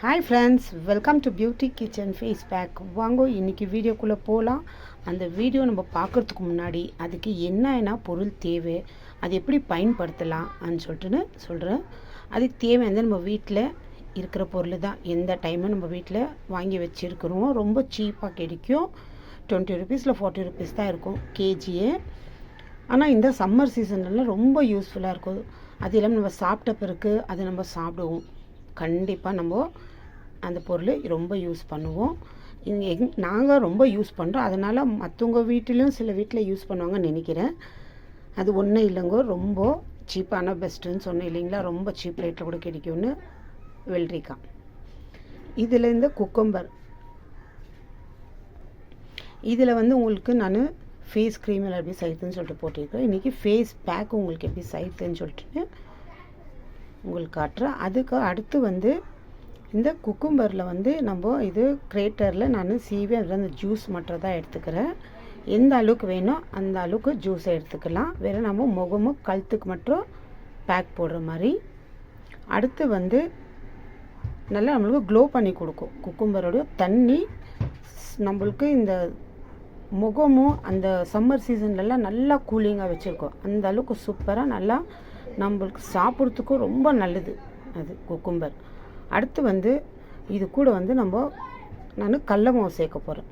Hi friends, welcome to beauty kitchen face pack. வாங்க இன்றைக்கி வீடியோக்குள்ளே போகலாம். அந்த வீடியோ நம்ம பார்க்குறதுக்கு முன்னாடி அதுக்கு என்ன பொருள் தேவை, அது எப்படி பயன்படுத்தலாம்னு சொல்கிறேன். அதுக்கு தேவையானது நம்ம வீட்டில் இருக்கிற பொருள் தான். எந்த டைமும் நம்ம வீட்டில் வாங்கி வச்சுருக்கிறோம். ரொம்ப சீப்பாக கிடைக்கும். 20 ருபீஸில் 40 ருபீஸ் தான் இருக்கும் கேஜியே. ஆனால் இந்த சம்மர் சீசன்லாம் ரொம்ப யூஸ்ஃபுல்லாக இருக்கும். அது இல்லாமல் நம்ம சாப்பிட்ட பிறகு அதை நம்ம சாப்பிடுவோம். கண்டிப்பாக நம்ம அந்த பொருள் ரொம்ப யூஸ் பண்ணுவோம். நாங்கள் ரொம்ப யூஸ் பண்ணுறோம். அதனால் மற்றவங்க வீட்டிலையும் சில வீட்டில் யூஸ் பண்ணுவாங்கன்னு நினைக்கிறேன். அது ஒன்றும் இல்லைங்கோ, ரொம்ப சீப்பான பெஸ்ட்டுன்னு சொன்னேன் இல்லைங்களா. ரொம்ப சீப் ரேட்டில் கூட கிடைக்கும்னு. வெள்ளரிக்காய், இதில் இந்த குக்கம்பர், இதில் உங்களுக்கு நான் ஃபேஸ் க்ரீம் எல்லாம் எப்படி செய்யுதுன்னு சொல்லிட்டு போட்டிருக்கேன். இன்றைக்கி ஃபேஸ் பேக் உங்களுக்கு எப்படி செய்யுதுன்னு சொல்லிட்டு உங்களுக்கு காட்டுறேன். அதுக்கு அடுத்து இந்த குக்கும்பரில் நம்ம இது கிரேட்டரில் நான் சீவி அதில் அந்த ஜூஸ் மட்டும் தான் எடுத்துக்கிறேன். எந்த அளவுக்கு வேணும் அந்த அளவுக்கு ஜூஸை எடுத்துக்கலாம். வேறு நம்ம முகமும் கழுத்துக்கு மட்டும் பேக் போடுற மாதிரி. அடுத்து நல்லா நம்மளுக்கு க்ளோ பண்ணி கொடுக்கும். குக்கும்பரோட தண்ணி நம்மளுக்கு இந்த முகமும் அந்த சம்மர் சீசன்லலாம் நல்லா கூலிங்காக வச்சுருக்கோம். அந்த அளவுக்கு சூப்பராக நல்லா நம்மளுக்கு சாப்பிட்றதுக்கும் ரொம்ப நல்லது அது குக்கும்பர். அடுத்து இது கூட நான் கடல மாவு சேர்க்க போகிறேன்.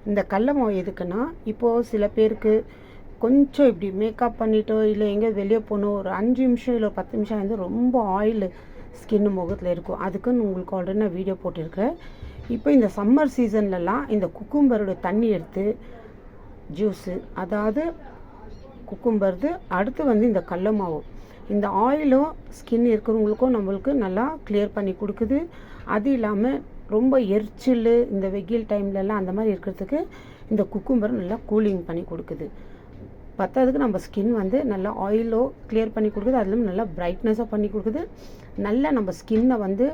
இந்த கடல மாவு எதுக்குன்னா, இப்போது சில பேருக்கு கொஞ்சம் இப்படி மேக்கப் பண்ணிட்டோ இல்லை எங்கே வெளியே போகணும், ஒரு 5 நிமிஷம் இல்லை 10 நிமிஷம் ரொம்ப ஆயில் ஸ்கின்னு முகத்தில் இருக்கும். அதுக்குன்னு உங்களுக்கு ஆல்ரெடி நான் வீடியோ போட்டிருக்கேன். இப்போ இந்த சம்மர் சீசன்லலாம் இந்த குக்கும்பரோட தண்ணி எடுத்து ஜூஸு, அதாவது குக்கும்பருது, அடுத்து இந்த கடல மாவு, இந்த ஆயிலும் ஸ்கின் இருக்கிறவங்களுக்கும் நம்மளுக்கு நல்லா கிளியர் பண்ணி கொடுக்குது. அது இல்லாமல் ரொம்ப எரிச்சல் இந்த வெயில் டைம்லலாம் அந்த மாதிரி இருக்கிறதுக்கு இந்த குக்கும்பர் நல்லா கூலிங் பண்ணி கொடுக்குது. பத்தாவதுக்கு நம்ம ஸ்கின் நல்லா ஆயிலோ கிளியர் பண்ணி கொடுக்குது. அது இல்லாமல் நல்லா பிரைட்னஸாக பண்ணி கொடுக்குது. நல்லா நம்ம ஸ்கின்னை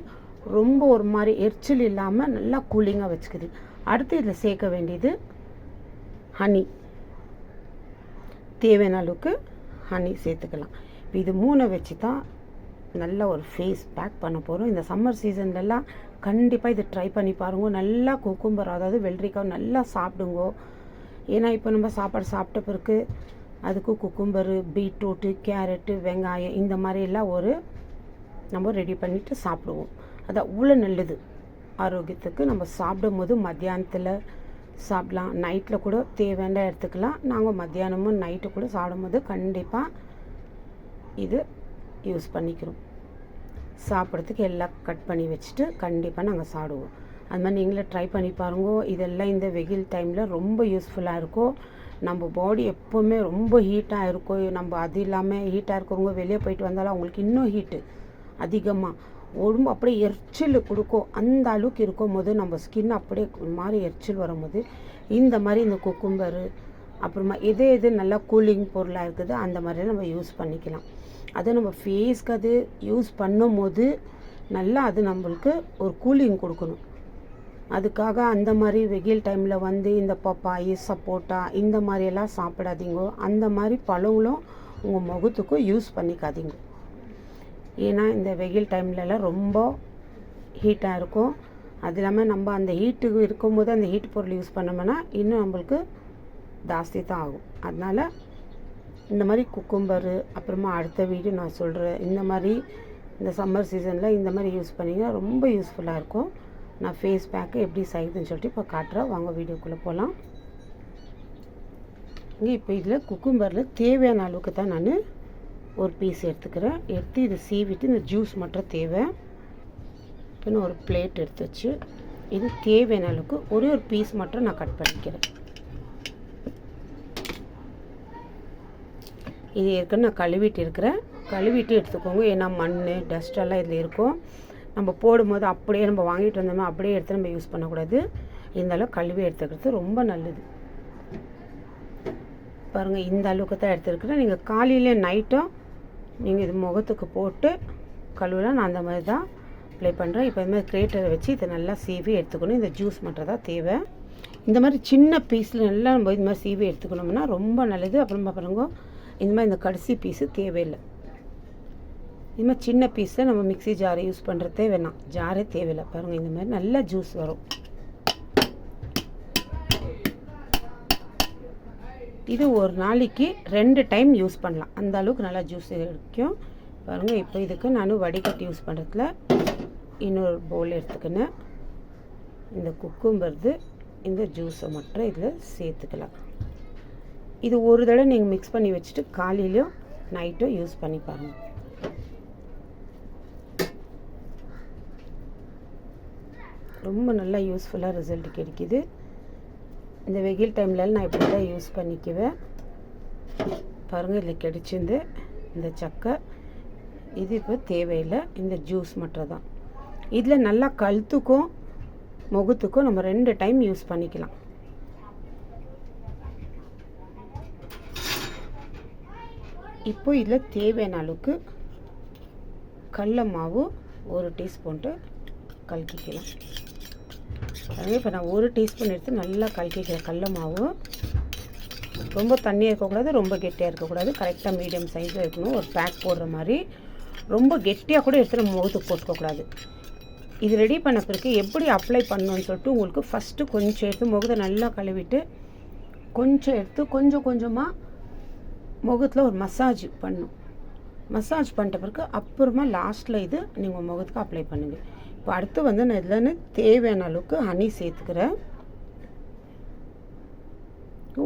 ரொம்ப ஒரு மாதிரி எரிச்சல் இல்லாமல் நல்லா கூலிங்காக வச்சுக்குது. அடுத்து இதில் சேர்க்க வேண்டியது ஹனி. தேவையான அளவுக்கு ஹனி சேர்த்துக்கலாம். இது 3 வச்சு தான் நல்ல ஒரு ஃபேஸ் பேக் பண்ண போகிறோம். இந்த சம்மர் சீசன்லலாம் கண்டிப்பாக இதை ட்ரை பண்ணி பாருங்க. நல்லா குக்கும்பர், அதாவது வெள்ளரிக்காய் நல்லா சாப்பிடுங்க. ஏன்னா இப்போ நம்ம சாப்பாடு சாப்பிட்ட பிறகு அதுக்கு குக்கும்பரு, பீட்ரூட்டு, கேரட்டு, வெங்காயம் இந்த மாதிரிலாம் நம்ம ரெடி பண்ணிவிட்டு சாப்பிடுவோம். அது அவ்வளோ நல்லது ஆரோக்கியத்துக்கு. நம்ம சாப்பிடும் போது மத்தியானத்தில் சாப்பிடலாம், நைட்டில் கூட தேவையான எடுத்துக்கலாம். நாங்கள் மத்தியானமும் நைட்டு கூட சாப்பிடும் போது கண்டிப்பாக இது யூஸ் பண்ணிக்கிறோம். சாப்பிட்றதுக்கு எல்லாம் கட் பண்ணி வச்சுட்டு கண்டிப்பாக நாங்கள் சாப்பிடுவோம். அது மாதிரி நீங்களே ட்ரை பண்ணி பாருங்க. இதெல்லாம் இந்த வெயில் டைமில் ரொம்ப யூஸ்ஃபுல்லாக இருக்கும். நம்ம பாடி எப்போவுமே ரொம்ப ஹீட்டாக இருக்கும். நம்ம அது இல்லாமல் ஹீட்டாக இருக்கிறவங்க வெளியே போயிட்டு வந்தாலும் அவங்களுக்கு இன்னும் ஹீட்டு அதிகமாக உடம்பு அப்படியே எரிச்சல் கொடுக்கும். அந்த அளவுக்கு இருக்கும் போது நம்ம ஸ்கின் அப்படியே ஒரு மாதிரி எரிச்சல் வரும்போது இந்த மாதிரி இந்த குக்கும்பரு, அப்புறமா எது நல்லா கூலிங் பொருளாக இருக்குது அந்த மாதிரிலாம் நம்ம யூஸ் பண்ணிக்கலாம். அதை நம்ம ஃபேஸ்க்கு அது யூஸ் பண்ணும் போது நல்லா அது நம்மளுக்கு ஒரு கூலிங் கொடுக்கணும். அதுக்காக அந்த மாதிரி வெயில் டைமில் இந்த பப்பாய், சப்போட்டா இந்த மாதிரியெல்லாம் சாப்பிடாதீங்க. அந்த மாதிரி பழங்களும் உங்கள் முகத்துக்கும் யூஸ் பண்ணிக்காதீங்க. ஏன்னா இந்த வெயில் டைம்லலாம் ரொம்ப ஹீட்டாக இருக்கும். அது இல்லாமல் நம்ம அந்த ஹீட்டுக்கு இருக்கும்போது அந்த ஹீட் பொருள் யூஸ் பண்ணோம்னா இன்னும் நம்மளுக்கு ஜாஸ்தி தான் ஆகும். அதனால் இந்த மாதிரி குக்கும்பரு, அப்புறமா அடுத்த வீடியோ நான் சொல்கிறேன். இந்த மாதிரி இந்த சம்மர் சீசனில் இந்த மாதிரி யூஸ் பண்ணிங்கன்னா ரொம்ப யூஸ்ஃபுல்லாக இருக்கும். நான் ஃபேஸ் பேக்கு எப்படி செய்யுதுன்னு சொல்லிட்டு இப்போ காட்டுறேன். வாங்க வீடியோக்குள்ளே போகலாம். இப்போ இதில் குக்கும்பரில் தேவையான அளவுக்கு தான் நான் ஒரு பீஸ் எடுத்துக்கிறேன். எடுத்து இதை சீவிட்டு இந்த ஜூஸ் மட்டும் தேவை. இப்போ ஒரு பிளேட் எடுத்து வச்சு இது தேவையான அளவுக்கு ஒரு பீஸ் மட்டும் நான் கட் பண்ணிக்கிறேன். இது ஏற்கனவே நான் கழுவிட்டு எடுத்துக்கோங்க. ஏன்னா மண், டஸ்டெல்லாம் இதில் இருக்கும். நம்ம போடும்போது அப்படியே நம்ம வாங்கிட்டு வந்தோம்னா அப்படியே எடுத்து நம்ம யூஸ் பண்ணக்கூடாது. இருந்தாலும் கழுவி எடுத்துக்கிறது ரொம்ப நல்லது. பாருங்கள், இந்த அளவுக்கு தான் எடுத்துருக்குறேன். நீங்கள் காலையிலே நைட்டும் நீங்கள் இது முகத்துக்கு போட்டு கழுவலாம். நான் அந்த மாதிரி தான் அப்ளை பண்ணுறேன். இப்போ இந்த மாதிரி கிரேட்டரை வச்சு இதை நல்லா சீவி எடுத்துக்கணும். இந்த ஜூஸ் மட்டும் தான் தேவை. இந்த மாதிரி சின்ன பீஸில் நல்லா நம்ம இது மாதிரி சீவி எடுத்துக்கணும்னா ரொம்ப நல்லது. அப்புறமா பாருங்க, இந்த மாதிரி இந்த கடைசி பீஸு தேவையில்லை. இது மாதிரி சின்ன பீஸில் நம்ம மிக்ஸி ஜாரை யூஸ் பண்ணுறதே வேணாம், ஜாரே தேவையில்லை. பாருங்கள் இந்த மாதிரி நல்லா ஜூஸ் வரும். இது ஒரு நாளைக்கு 2 டைம் யூஸ் பண்ணலாம், அந்த அளவுக்கு நல்லா ஜூஸ் கிடைக்கும். பாருங்கள் இப்போ இதுக்கு நான் வடிகட்டி யூஸ் பண்ணுறதுல இன்னொரு பவுல் எடுத்துக்கினேன். இந்த குக்கும்பர்து இந்த ஜூஸை மட்டும் இதில் சேர்த்துக்கலாம். இது ஒரு தடவை நீங்கள் மிக்ஸ் பண்ணி வச்சுட்டு காலையிலையும் நைட்டும் யூஸ் பண்ணி பாருங்கள். ரொம்ப நல்லா யூஸ்ஃபுல்லாக ரிசல்ட் கிடைக்கிது. இந்த வெயில் டைம்ல நான் இப்படி தான் யூஸ் பண்ணிக்குவேன். பாருங்கள் இதில் கிடைச்சிருந்து இந்த சக்கை இது இப்போ தேவையில்லை, இந்த ஜூஸ் மட்டும் தான். இதில் நல்லா கழுத்துக்கும் முகத்துக்கும் நம்ம 2 டைம் யூஸ் பண்ணிக்கலாம். இப்போ இதில் தேவையான அளவுக்கு கடல மாவு 1 டீஸ்பூன்ட்டு கலக்கிக்கலாம். அதே இப்போ நான் 1 டீஸ்பூன் எடுத்து நல்லா கலக்கிக்கிறேன். கடல மாவு ரொம்ப தண்ணியாக இருக்கக்கூடாது, ரொம்ப கெட்டியாக இருக்கக்கூடாது, கரெக்டாக மீடியம் சைஸில் இருக்கணும். ஒரு பேக் போடுற மாதிரி ரொம்ப கெட்டியாக கூட எடுத்து நம்ம முகத்துக்கு போட்டுக்கக்கூடாது. இது ரெடி பண்ண பிறகு எப்படி அப்ளை பண்ணணும்னு சொல்லிட்டு உங்களுக்கு ஃபஸ்ட்டு கொஞ்சம் எடுத்து முகத்தை நல்லா கழுவிட்டு கொஞ்சம் எடுத்து கொஞ்சம் கொஞ்சமாக முகத்தில் ஒரு மசாஜ் பண்ணணும். மசாஜ் பண்ணிட்ட பிறகு அப்புறமா லாஸ்ட்டில் இது நீங்கள் முகத்துக்கு அப்ளை பண்ணுங்கள். இப்போ அடுத்து வந்து நான் இதில் தேவையான அளவுக்கு ஹனி சேர்த்துக்கிறேன்.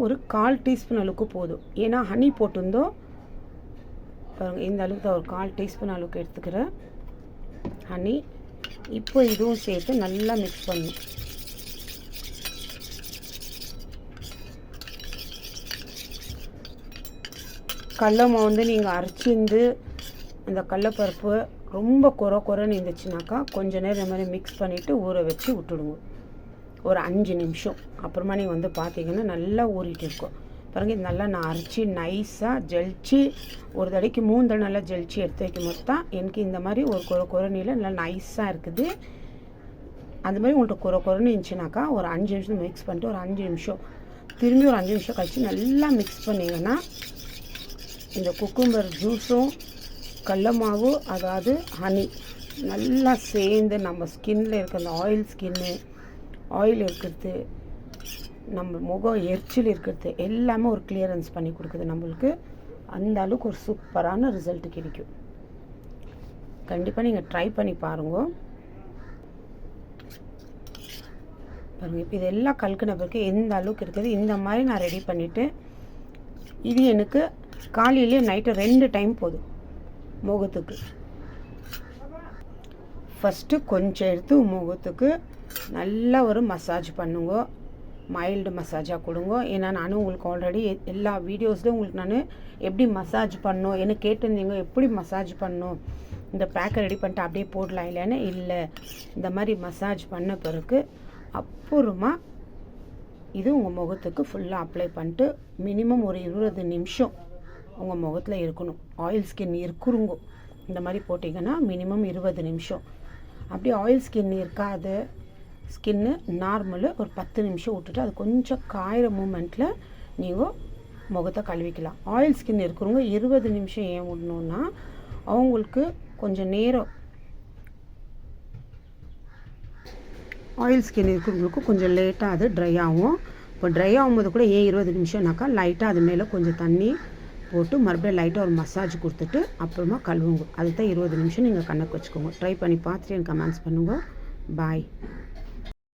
ஒரு 1/4 டீஸ்பூன் அளவுக்கு போதும், ஏன்னா ஹனி போட்டிருந்தோம். பாருங்கள் இந்த அளவுக்கு தான், ஒரு 1/4 டீஸ்பூன் அளவுக்கு எடுத்துக்கிறேன் ஹனி. இப்போ இதுவும் சேர்த்து நல்லா மிக்ஸ் பண்ணணும். கடல மாவு வந்து நீங்கள் அரைச்சிருந்து அந்த கடலப்பருப்பு ரொம்ப குறைன்னு இருந்துச்சுனாக்கா கொஞ்ச நேரம் இந்த மாதிரி மிக்ஸ் பண்ணிவிட்டு ஊற வச்சு விட்டுடுங்க ஒரு 5 நிமிஷம். அப்புறமா நீங்கள் வந்து பார்த்தீங்கன்னா நல்லா ஊறிட்டு இருக்கும். பாருங்கள் இது நல்லா நான் அரைச்சி நைஸாக ஜெலிச்சு ஒரு தடவைக்கு 3 தடவை நல்லா ஜெலிச்சு எடுத்து வைக்கும் போது தான் எனக்கு இந்த மாதிரி ஒரு குறைநில நல்லா நைஸாக இருக்குது. அந்த மாதிரி உங்கள்கிட்ட குறைன்னு இருந்துச்சுனாக்கா ஒரு 5 நிமிஷம் மிக்ஸ் பண்ணிட்டு ஒரு 5 நிமிஷம் திரும்பி ஒரு 5 நிமிஷம் கழிச்சு நல்லா மிக்ஸ் பண்ணிங்கன்னா இந்த குக்கும்பர் ஜூஸும் கடல மாவு அதாவது ஹனி நல்லா சேர்ந்து நம்ம ஸ்கின்னில் இருக்கிற அந்த ஆயில் இருக்கிறது, நம்ம முகம் எரிச்சல் இருக்கிறது எல்லாமே ஒரு கிளியரன்ஸ் பண்ணி கொடுக்குது நம்மளுக்கு. அந்த அளவுக்கு ஒரு சூப்பரான ரிசல்ட் கிடைக்கும். கண்டிப்பாக நீங்கள் ட்ரை பண்ணி பாருங்க. பாருங்கள் இப்போ இதெல்லாம் கலக்கின பிறகு எந்த அளவுக்கு இருக்குது இந்த மாதிரி நான் ரெடி பண்ணிவிட்டு இது எனக்கு காலையிலே நைட்டு 2 டைம் போதும் முகத்துக்கு. ஃபஸ்ட்டு கொஞ்சம் எடுத்து முகத்துக்கு நல்லா ஒரு மசாஜ் பண்ணுங்க, மைல்டு மசாஜாக கொடுங்க. ஏன்னா நானும் உங்களுக்கு ஆல்ரெடி எல்லா வீடியோஸ்லையும் உங்களுக்கு நான் எப்படி மசாஜ் பண்ணணும் என்ன கேட்டிருந்தீங்க, எப்படி மசாஜ் பண்ணணும், இந்த பேக்கை ரெடி பண்ணிட்டு அப்படியே போடலாம் இல்லைன்னு. இல்லை, இந்த மாதிரி மசாஜ் பண்ண பிறகு அப்புறமா இது உங்கள் முகத்துக்கு ஃபுல்லாக அப்ளை பண்ணிட்டு மினிமம் ஒரு 20 நிமிஷம் உங்கள் முகத்தில் இருக்கணும். ஆயில் ஸ்கின் இருக்குறங்க இந்த மாதிரி போட்டிங்கன்னா மினிமம் 20 நிமிஷம். அப்படி ஆயில் ஸ்கின் இருக்காது, ஸ்கின்னு நார்மலு ஒரு 10 நிமிஷம் விட்டுட்டு அது கொஞ்சம் காயிற மூமெண்ட்டில் நீங்கள் முகத்தை கழுவிக்கலாம். ஆயில் ஸ்கின் இருக்கிறவங்க 20 நிமிஷம் ஏன் விடணுன்னா அவங்களுக்கு கொஞ்சம் நேரம், ஆயில் ஸ்கின் இருக்கிறவங்களுக்கு கொஞ்சம் லேட்டாக அது ட்ரை ஆகும். இப்போ ட்ரை ஆகும்போது கூட ஏன் 20 நிமிஷம்னாக்கா லைட்டாக அது மேலே கொஞ்சம் தண்ணி போட்டு மறுபடியும் லைட்டாக ஒரு மசாஜ் கொடுத்துட்டு அப்புறமா கழுவுங்க. அதுதான் 20 நிமிஷம் நீங்கள் கணக்கு வச்சுக்கோங்க. ட்ரை பண்ணி பார்த்துட்டு எனக்கு கமெண்ட்ஸ் பண்ணுங்க. பாய்.